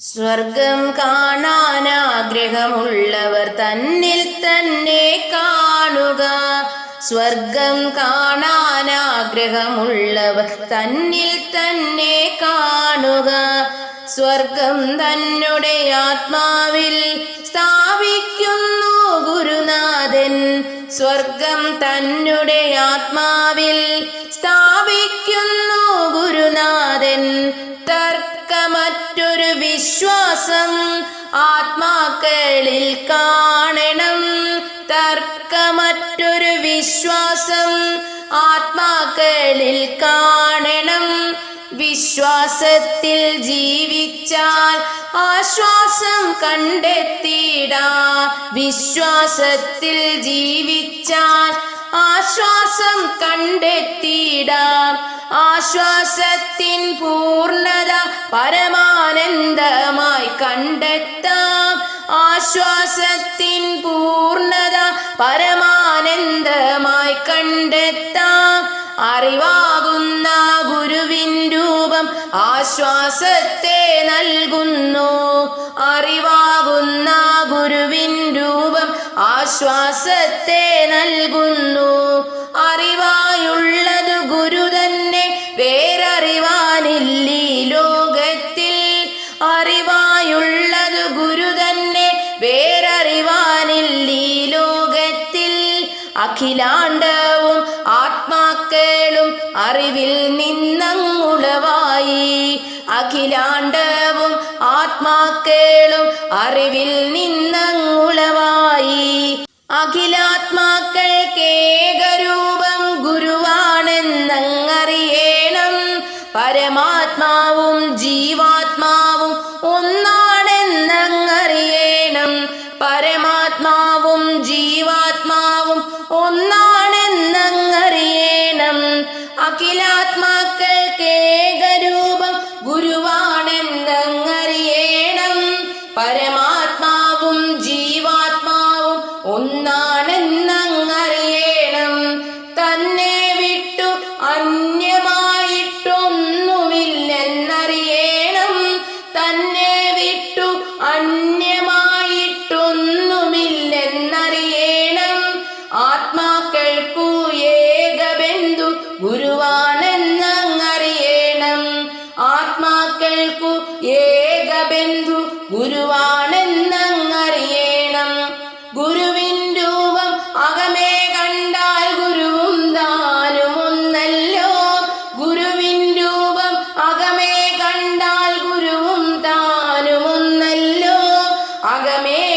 സ്വർഗം കാണാനാഗ്രഹമുള്ളവർ തന്നിൽ തന്നെ കാണുക. സ്വർഗം കാണാനാഗ്രഹമുള്ളവർ തന്നിൽ തന്നെ കാണുക. സ്വർഗം തന്നെ ആത്മാവിൽ സ്ഥാപിക്കുന്നു ഗുരുനാഥൻ. സ്വർഗം തന്നെ ആത്മാവിൽ സ്ഥാപിക്കുന്നു ഗുരുനാഥൻ. തർക്കമറ്റൊരു വിശ്വാസം ആത്മാക്കളിൽ കാണണം. തർക്കമറ്റൊരു വിശ്വാസം ആത്മാക്കളിൽ കാണണം. വിശ്വാസത്തിൽ ജീവിച്ചാൽ ആശ്വാസം കണ്ടെത്തിയിടാം. വിശ്വാസത്തിൽ ജീവിച്ചാൽ ആശ്വാസം കണ്ടെത്തിയിടാം. ആശ്വാസത്തിൻ പൂർണ്ണത പരമാനന്ദമായി കണ്ടെത്താം. ആശ്വാസത്തിൻ പൂർണ്ണത പരമാനന്ദമായി കണ്ടെത്താം. അറിവാകുന്ന ഗുരുവിൻ രൂപം ആശ്വാസത്തെ നൽകുന്നു. അറിവാകുന്ന ഗുരുവിൻ രൂപം ആശ്വാസത്തെ നൽകുന്നു. അറിവായുള്ളത് ഗുരു തന്നെ, വേററിവാനില്ലീ ലോകത്തിൽ. അറിവായുള്ളത് ഗുരു തന്നെ, വേററിവാനില്ലീ ലോകത്തിൽ. അഖിലാണ്ടവും ആത്മാക്കളും അറിവിൽ നിന്നങ്ങുളവായി. അഖിലാണ്ടവും ആത്മാക്കളും അറിവിൽ നിന്നങ്ങുളവായി. അഖിലാത്മാക്കൾക്കേകരൂപം ഗുരുവാണെന്നറിയണം. പരമാത്മാവും ജീവാത്മാവും ഒന്നാണെന്നറിയണം. പരമാത്മാവും ജീവാത്മാവും ഒന്നാണെന്നറിയണം. അഖിലാത്മാക്കൾക്കേകരൂപം ഗുരുവാണെന്നറിയണം. പരമാത്മാവും ജീവാത്മാവും ഒന്നാണെന്നറിയണം. തന്നെ വിട്ടു അന്യമായിട്ടൊന്നുമില്ലെന്നറിയണം. തന്നെ വിട്ടു അന്യമായിട്ടൊന്നുമില്ലെന്നറിയണം. ആത്മാക്കൾക്കു ഏകബന്ധു ഗുരുവാണെന്നറിയണം. ആത്മാക്കൾക്കു ഏകബന്ധു ഗുരുവാണെന്നറിയണം. ഗുരുവിൻ രൂപം അകമേ കണ്ടാൽ ഗുരുവും താനും ഒന്നല്ലോ. ഗുരുവിൻ രൂപം അകമേ കണ്ടാൽ ഗുരുവും താനും ഒന്നല്ലോ. അകമേ